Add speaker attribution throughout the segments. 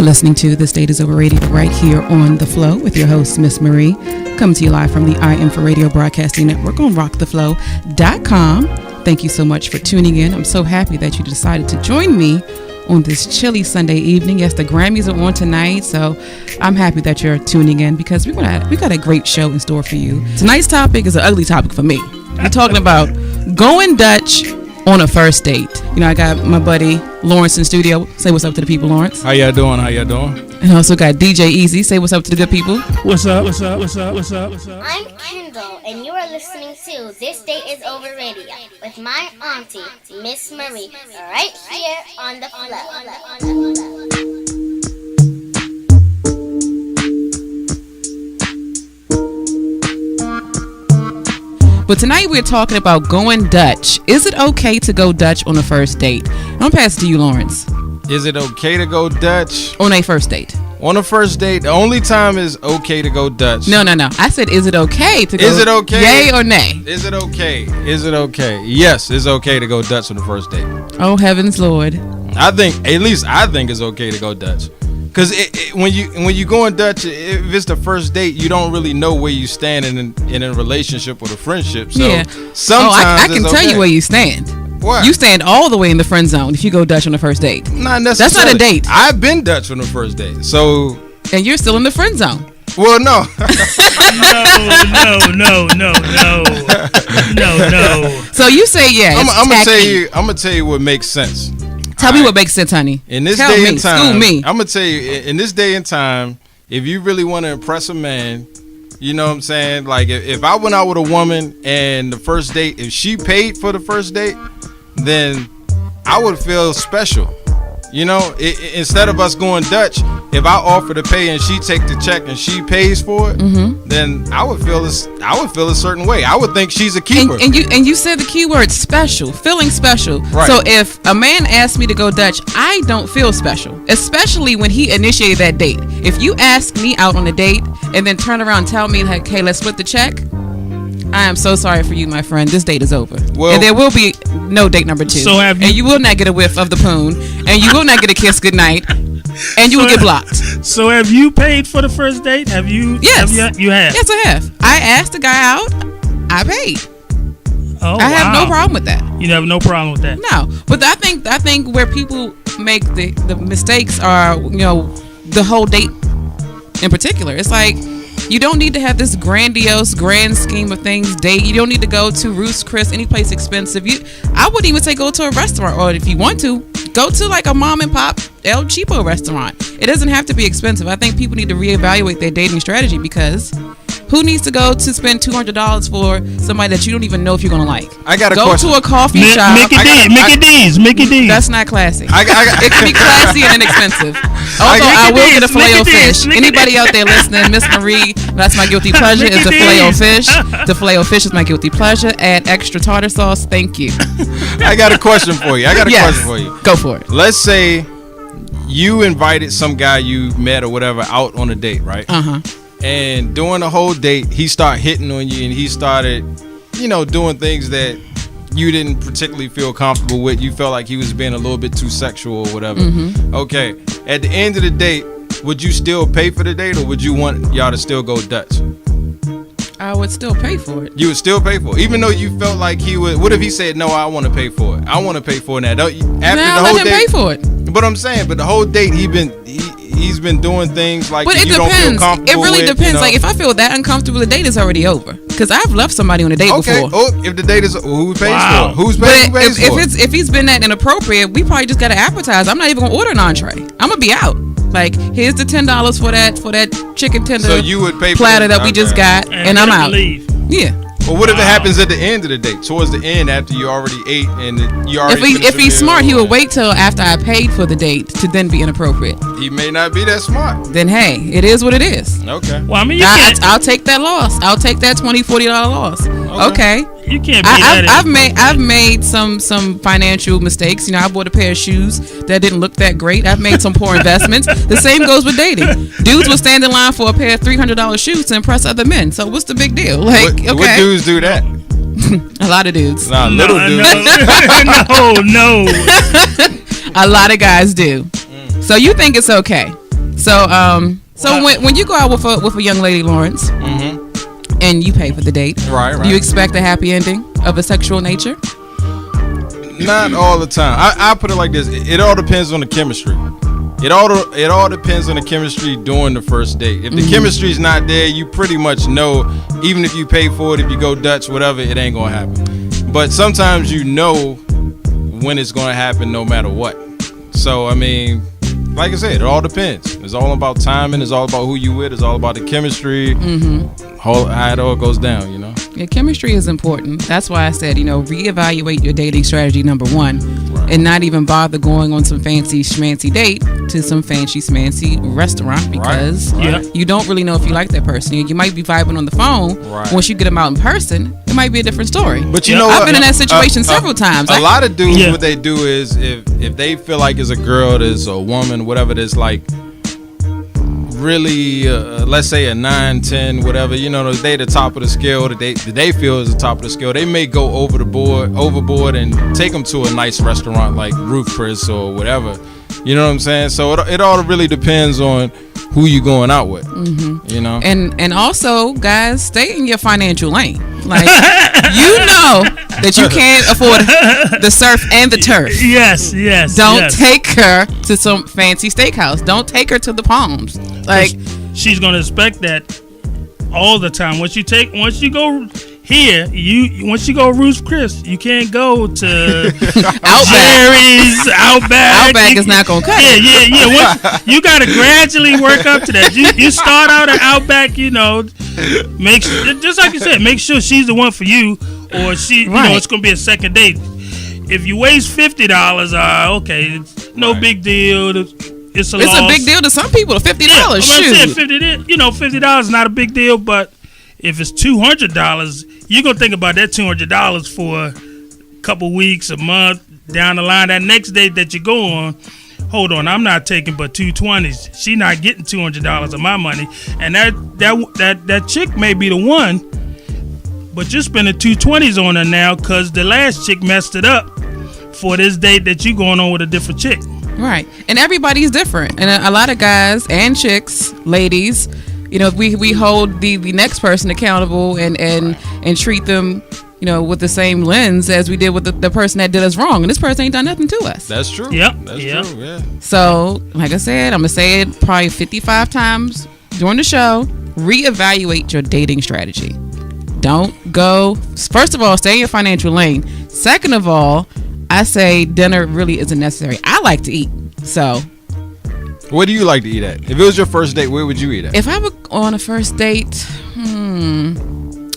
Speaker 1: You're listening to This Date Is Over Radio right here on The Flow with your host, Miss Marie, coming to you live from the I Am For Radio Broadcasting Network on rocktheflow.com. Thank you so much for tuning in. I'm so happy that you decided to join me on this chilly Sunday evening. Yes, the Grammys are on tonight, so I'm happy that you're tuning in because we got a great show in store for you. Tonight's topic is an ugly topic for me. We're talking about going Dutch on a first date. You know, I got my buddy Lawrence in studio. Say what's up to the people, Lawrence.
Speaker 2: How y'all doing?
Speaker 1: And also got DJ Easy. Say what's up to the good people.
Speaker 3: What's up?
Speaker 4: I'm Kendall, and you are listening to This Date Is Over Radio with my auntie, Miss Marie, right here on the Flow.
Speaker 1: But tonight we're talking about going Dutch. Is it okay to go Dutch on a first date? I'm going to pass it to you, Lawrence.
Speaker 2: Is it okay to go Dutch?
Speaker 1: On a first date.
Speaker 2: On a first date, the only time is okay to go Dutch.
Speaker 1: No. I said, is it okay to go?
Speaker 2: Is it okay?
Speaker 1: Yay or nay?
Speaker 2: Is it okay? Yes, it's okay to go Dutch on the first date.
Speaker 1: Oh, heavens, Lord.
Speaker 2: I think it's okay to go Dutch. Because when you go in Dutch, if it's the first date, you don't really know where you stand in a relationship or a friendship. So
Speaker 1: yeah.
Speaker 2: Sometimes
Speaker 1: I can tell you where you stand.
Speaker 2: What?
Speaker 1: You stand all the way in the friend zone if you go Dutch on the first date.
Speaker 2: Not necessarily.
Speaker 1: That's not a date.
Speaker 2: I've been Dutch on the first date. So.
Speaker 1: And you're still in the friend zone.
Speaker 2: Well, no.
Speaker 3: No.
Speaker 1: So you say yeah.
Speaker 2: I'm gonna tell you what makes sense.
Speaker 1: Tell me what makes sense, honey.
Speaker 2: In this
Speaker 1: Tell
Speaker 2: day
Speaker 1: me.
Speaker 2: and time,
Speaker 1: School me.
Speaker 2: I'm gonna tell you. In this day and time, if you really want to impress a man, you know what I'm saying. Like if I went out with a woman and the first date, if she paid for the first date, then I would feel special. You know, instead of us going Dutch, if I offer to pay and she take the check and she pays for it, then I would feel a certain way. I would think she's a keeper.
Speaker 1: And you said the key word special, feeling special.
Speaker 2: Right.
Speaker 1: So if a man asks me to go Dutch, I don't feel special, especially when he initiated that date. If you ask me out on a date and then turn around and tell me like, hey, let's split the check, I am so sorry for you, my friend. This date is over.
Speaker 2: Well,
Speaker 1: and there will be no date number 2.
Speaker 3: So
Speaker 1: and you will not get a whiff of the poon, and you will not get a kiss goodnight, and you will get blocked.
Speaker 3: So have you paid for the first date? Have you?
Speaker 1: Yes.
Speaker 3: You have?
Speaker 1: Yes, I have. I asked the guy out. I paid.
Speaker 3: Oh,
Speaker 1: I have no problem with that.
Speaker 3: You have no problem with that?
Speaker 1: No. But I think where people make the mistakes are, you know, the whole date in particular. It's like, you don't need to have this grandiose, grand scheme of things date. You don't need to go to Ruth's Chris, any place expensive. I wouldn't even say go to a restaurant, or if you want to, go to like a mom and pop El Cheapo restaurant. It doesn't have to be expensive. I think people need to reevaluate their dating strategy, because who needs to go to spend $200 for somebody that you don't even know if you're going to like?
Speaker 2: I got a
Speaker 1: go
Speaker 2: question.
Speaker 1: to a coffee shop.
Speaker 3: Mickey D's.
Speaker 1: That's not classy.
Speaker 2: I
Speaker 1: It can be classy and inexpensive. Also, I will get a Filet-O-Fish. Anybody out there listening, Miss Marie, that's my guilty pleasure, is the Filet-O-Fish. The Filet-O-Fish is my guilty pleasure. Add extra tartar sauce. Thank you.
Speaker 2: I got a question for you. Question for you.
Speaker 1: Go for it.
Speaker 2: Let's say you invited some guy you met or whatever out on a date, right? And during the whole date, he started hitting on you, and he started, you know, doing things that you didn't particularly feel comfortable with. You felt like he was being a little bit too sexual or whatever. Okay. At the end of the date, would you still pay for the date, or would you want y'all to still go Dutch?
Speaker 1: I would still pay for it.
Speaker 2: You would still pay for it, even though you felt like he would. What if he said, "No, I want to pay for it. I want to pay for it now."
Speaker 1: Let him pay for it.
Speaker 2: But I'm saying, but the whole date he's been doing things like
Speaker 1: but
Speaker 2: you don't feel comfortable.
Speaker 1: It really depends.
Speaker 2: You know?
Speaker 1: Like if I feel that uncomfortable, the date is already over. Because I've left somebody on a date before.
Speaker 2: Oh, if the date is who pays for it? Who pays for it?
Speaker 1: If he's been that inappropriate, we probably just got to appetize. I'm not even gonna order an entree. I'm gonna be out. Like, here's the $10 for that chicken tender.
Speaker 2: So you would pay for
Speaker 1: platter that we just got, and I'm out.
Speaker 3: Leave.
Speaker 1: Yeah.
Speaker 2: Well, what if it happens at the end of the date, towards the end, after you already ate and you already?
Speaker 1: If he's smart, he would wait till after I paid for the date to then be inappropriate.
Speaker 2: He may not be that smart.
Speaker 1: Then hey, it is what it is.
Speaker 2: Okay.
Speaker 3: Well, I mean,
Speaker 1: I'll take that loss. I'll take that $20, $40 loss. Okay.
Speaker 3: You can't be that.
Speaker 1: I've made some financial mistakes. You know, I bought a pair of shoes that didn't look that great. I've made some poor investments. The same goes with dating. Dudes will stand in line for a pair of $300 shoes to impress other men. So what's the big deal? Like,
Speaker 2: what dudes do that?
Speaker 1: A lot of dudes.
Speaker 2: Nah, little dudes.
Speaker 3: No.
Speaker 1: A lot of guys do. So you think it's okay? So when you go out with a young lady, Lawrence, and you pay for the date,
Speaker 2: right,
Speaker 1: do you expect a happy ending of a sexual nature?
Speaker 2: Not all the time. I put it like this: it all depends on the chemistry. It all depends on the chemistry during the first date. If the chemistry's not there, you pretty much know, even if you pay for it, if you go Dutch, whatever, it ain't gonna happen. But sometimes you know when it's gonna happen, no matter what. So I mean, like I said, it all depends. It's all about timing. It's all about who you with. It's all about the chemistry. How it all goes down, you know.
Speaker 1: Yeah, chemistry is important. That's why I said, reevaluate your dating strategy, number one, and not even bother going on some fancy schmancy date to some fancy schmancy restaurant because you don't really know if you like that person. You might be vibing on the phone. Once you get them out in person, it might be a different story.
Speaker 2: But you know,
Speaker 1: I've been in that situation several times.
Speaker 2: A lot of dudes, what they do is if they feel like it's a girl, there's a woman, whatever, that's like really, let's say a 9, 10, whatever, they the top of the scale that they feel is the top of the scale. They may go overboard and take them to a nice restaurant like Ruth Chris or whatever. You know what I'm saying? So it all really depends on who you going out with. And
Speaker 1: also, guys, stay in your financial lane. Like, that you can't afford the surf and the turf.
Speaker 3: Yes.
Speaker 1: Don't take her to some fancy steakhouse. Don't take her to the Palms. Like,
Speaker 3: she's gonna expect that all the time. Once you go here, once you go Ruth's Chris, you can't go to Jerry's, Outback.
Speaker 1: Outback is not gonna cut it.
Speaker 3: Yeah. You gotta gradually work up to that. You start out at Outback, just like you said, make sure she's the one for you, or it's gonna be a second date. If you waste $50, okay, it's no big deal. It's a
Speaker 1: big deal to some people. $50, shoot.
Speaker 3: $50 is not a big deal, but if it's $200, you're gonna think about that $200 for a couple weeks, a month down the line. That next date that you go on, hold on, I'm not taking but $220s. She not getting $200 of my money, and that chick may be the one, but you're spending $220s on her now because the last chick messed it up for this date that you going on with a different chick.
Speaker 1: Right, and everybody's different, and a lot of guys and chicks, ladies, we hold the next person accountable and treat them, with the same lens as we did with the person that did us wrong, and this person ain't done nothing to us.
Speaker 2: That's true.
Speaker 3: Yep.
Speaker 2: That's true. Yeah.
Speaker 1: So, like I said, I'm gonna say it probably 55 times during the show. Reevaluate your dating strategy. Don't go. First of all, stay in your financial lane. Second of all, I say dinner really isn't necessary. I like to eat, so.
Speaker 2: Where do you like to eat at? If it was your first date, where would you eat at?
Speaker 1: If I were on a first date,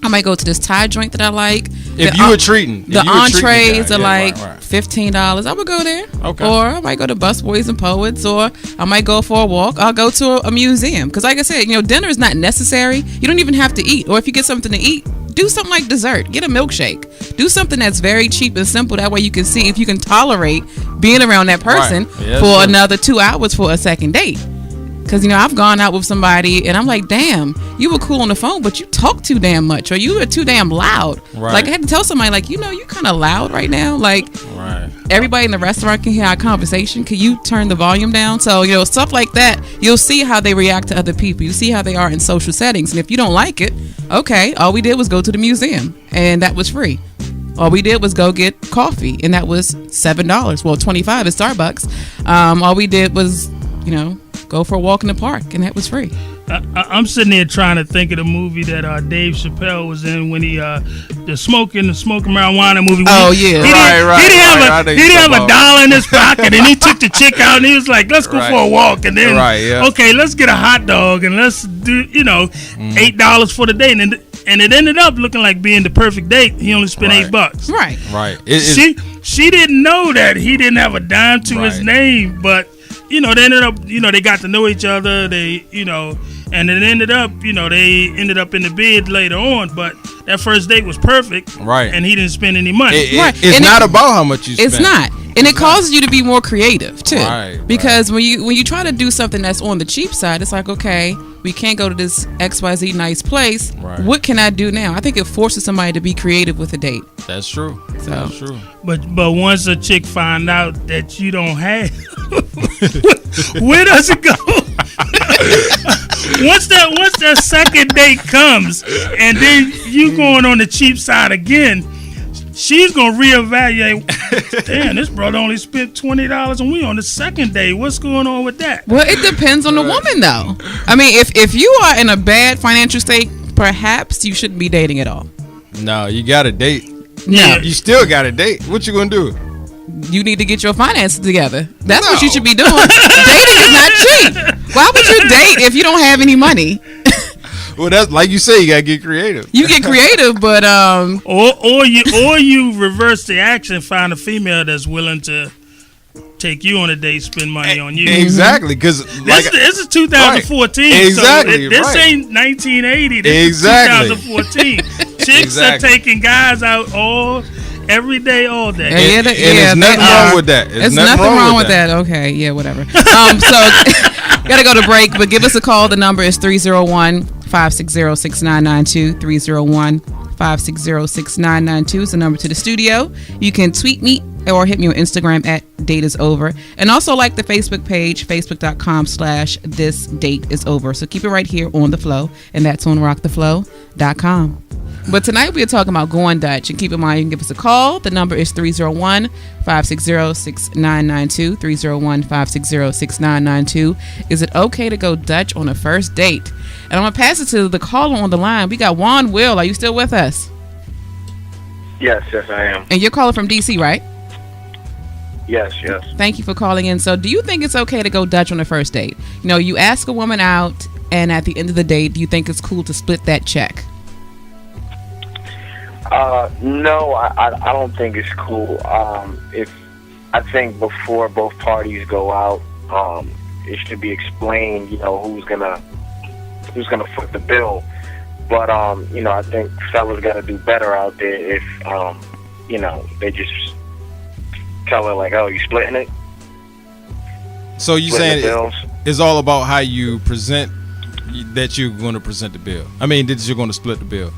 Speaker 1: I might go to this Thai joint that I like.
Speaker 2: If you were treating.
Speaker 1: The entrees are like $15. I would go there.
Speaker 2: Okay.
Speaker 1: Or I might go to Busboys and Poets, or I might go for a walk. I'll go to a museum. Because like I said, dinner is not necessary. You don't even have to eat. Or if you get something to eat, do something like dessert. Get a milkshake. Do something that's very cheap and simple. That way you can see if you can tolerate being around that person for another 2 hours for a second date. Because, I've gone out with somebody and I'm like, damn, you were cool on the phone, but you talk too damn much, or you were too damn loud.
Speaker 2: Right.
Speaker 1: Like, I had to tell somebody, like, you're kind of loud right now. Like, everybody in the restaurant can hear our conversation. Can you turn the volume down? So, stuff like that, you'll see how they react to other people. You see how they are in social settings. And if you don't like it, okay, all we did was go to the museum, and that was free. All we did was go get coffee, and that was $7. Well, $25 at Starbucks. All we did was, go for a walk in the park, and that was free.
Speaker 3: I'm sitting there trying to think of the movie that Dave Chappelle was in when he the smoking marijuana movie.
Speaker 1: Oh yeah,
Speaker 3: he didn't have a dollar in his pocket, and he took the chick out, and he was like, "Let's go for a walk," and then okay, let's get a hot dog, and let's do $8 for the day, and it ended up looking like being the perfect date. He only spent $8.
Speaker 2: Right.
Speaker 3: She didn't know that he didn't have a dime to his name, but. They ended up, they got to know each other. They, and it ended up, they ended up in the bed later on. But that first date was perfect.
Speaker 2: Right.
Speaker 3: And he didn't spend any money.
Speaker 2: It's not about how much you spend.
Speaker 1: It's not. And it causes you to be more creative, too.
Speaker 2: Right.
Speaker 1: Because when you try to do something that's on the cheap side, it's like, okay, we can't go to this XYZ nice place.
Speaker 2: Right.
Speaker 1: What can I do now? I think it forces somebody to be creative with a date.
Speaker 2: That's true.
Speaker 1: So.
Speaker 2: That's true.
Speaker 3: But once a chick find out that you don't have, where does it go? once that second date comes, and then you going on the cheap side again, she's gonna reevaluate. Damn, this brother only spent $20 and we on the second day. What's going on with that?
Speaker 1: Well, it depends on the woman, though. I mean, if you are in a bad financial state, perhaps you shouldn't be dating at all.
Speaker 2: No, you got to date.
Speaker 1: No,
Speaker 2: You still got to date. What you gonna do?
Speaker 1: you need to get your finances together. That's what you should be doing. Dating is not cheap. Why would you date if you don't have any money?
Speaker 2: Well, that's like you say. You gotta get creative.
Speaker 1: You get creative, but
Speaker 3: Or you reverse the action, find a female that's willing to take you on a date, spend money on you.
Speaker 2: Exactly, because
Speaker 3: This is 2014.
Speaker 2: Right. Exactly,
Speaker 3: So this
Speaker 2: right.
Speaker 3: ain't 1980. This
Speaker 2: Exactly.
Speaker 3: is 2014. Chicks are taking guys out every day, all day.
Speaker 2: And there's nothing wrong with that.
Speaker 1: There's nothing wrong with that. Okay, yeah, whatever. So gotta go to break, but give us a call. The number is 301-560-6992. 301-560-6992 is the number to the studio. You can tweet me or hit me on Instagram at @dateisover, and also like the Facebook page, facebook.com/thisdateisover. So keep it right here on The Flow, and that's on rocktheflow.com. But tonight we are talking about going Dutch, and keep in mind you can give us a call. The number is 301-560-6992. 301-560-6992. Is it okay to go Dutch on a first date? And I'm gonna pass it to the caller on the line. We got Juan Will. Are you still with us?
Speaker 5: Yes, I am.
Speaker 1: And you're calling from DC, right?
Speaker 5: Yes.
Speaker 1: Thank you for calling in. So do you think it's okay to go Dutch on a first date? You know, you ask a woman out, and at the end of the date, do you think it's cool to split that check?
Speaker 5: No, I don't think it's cool. I think before both parties go out, it should be explained, who's gonna foot the bill. But I think fellas gotta do better out there if they just tell her like, oh, you splitting it?
Speaker 2: So you saying it's all about how you present that you're going to present the bill? I mean, that you're going to split the bill.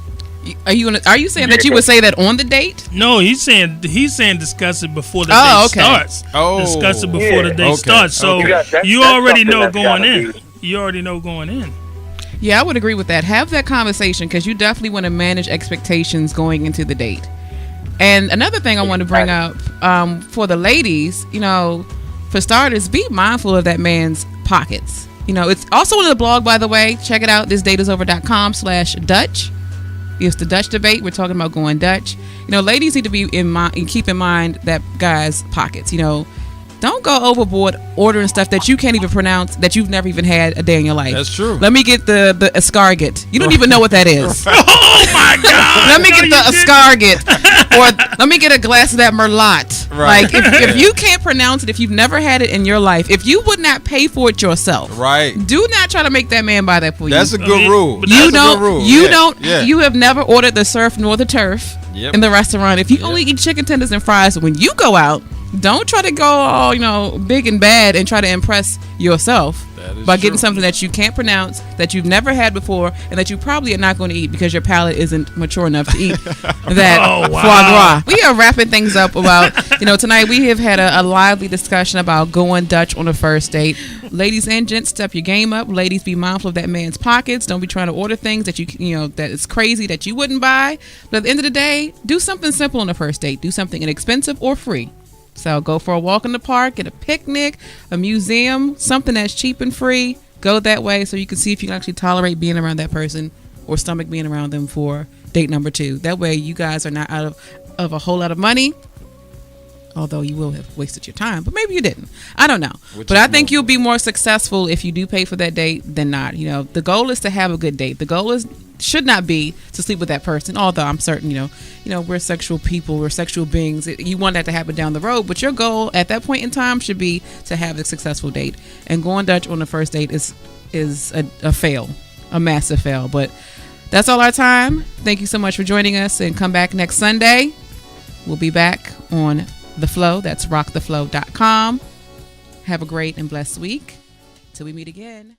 Speaker 1: Are you saying that you would say that on the date?
Speaker 3: No, he's saying discuss it before the date starts. Discuss it before the date starts. So you already know going in. You already know going in.
Speaker 1: Yeah, I would agree with that. Have that conversation, because you definitely want to manage expectations going into the date. And another thing I want to bring up for the ladies, for starters, be mindful of that man's pockets. It's also on the blog, by the way. Check it out, thisdateisover.com/Dutch. It's the Dutch debate. We're talking about going Dutch. Ladies need to be in mind and keep in mind that guys' pockets. Don't go overboard ordering stuff that you can't even pronounce, that you've never even had a day in your life.
Speaker 2: That's true.
Speaker 1: Let me get the escargot. You don't even know what that is.
Speaker 3: Oh my God!
Speaker 1: Let me get the escargot, or let me get a glass of that Merlot.
Speaker 2: Right.
Speaker 1: Like if you can't pronounce it, if you've never had it in your life, if you would not pay for it yourself,
Speaker 2: right?
Speaker 1: Do not try to make that man buy that for you.
Speaker 2: That's a good rule.
Speaker 1: You have never ordered the surf nor the turf in the restaurant. If you only eat chicken tenders and fries, when you go out, don't try to go all big and bad and try to impress yourself by getting something that you can't pronounce, that you've never had before, and that you probably are not going to eat because your palate isn't mature enough to eat that foie gras. We are wrapping things up about tonight. We have had a lively discussion about going Dutch on a first date. Ladies and gents, step your game up. Ladies, be mindful of that man's pockets. Don't be trying to order things that that is crazy that you wouldn't buy. But at the end of the day, do something simple on the first date. Do something inexpensive or free. So go for a walk in the park, get a picnic, a museum, something that's cheap and free. Go that way so you can see if you can actually tolerate being around that person or stomach being around them for date number 2. That way you guys are not out of a whole lot of money. Although you will have wasted your time, but maybe you didn't. I don't know. But I think you'll be more successful if you do pay for that date than not. The goal is to have a good date. The goal should not be to sleep with that person. Although I'm certain, we're sexual people, we're sexual beings. You want that to happen down the road, but your goal at that point in time should be to have a successful date. And going Dutch on the first date is a fail, a massive fail. But that's all our time. Thank you so much for joining us, and come back next Sunday. We'll be back on The Flow. That's rocktheflow.com. Have a great and blessed week till we meet again.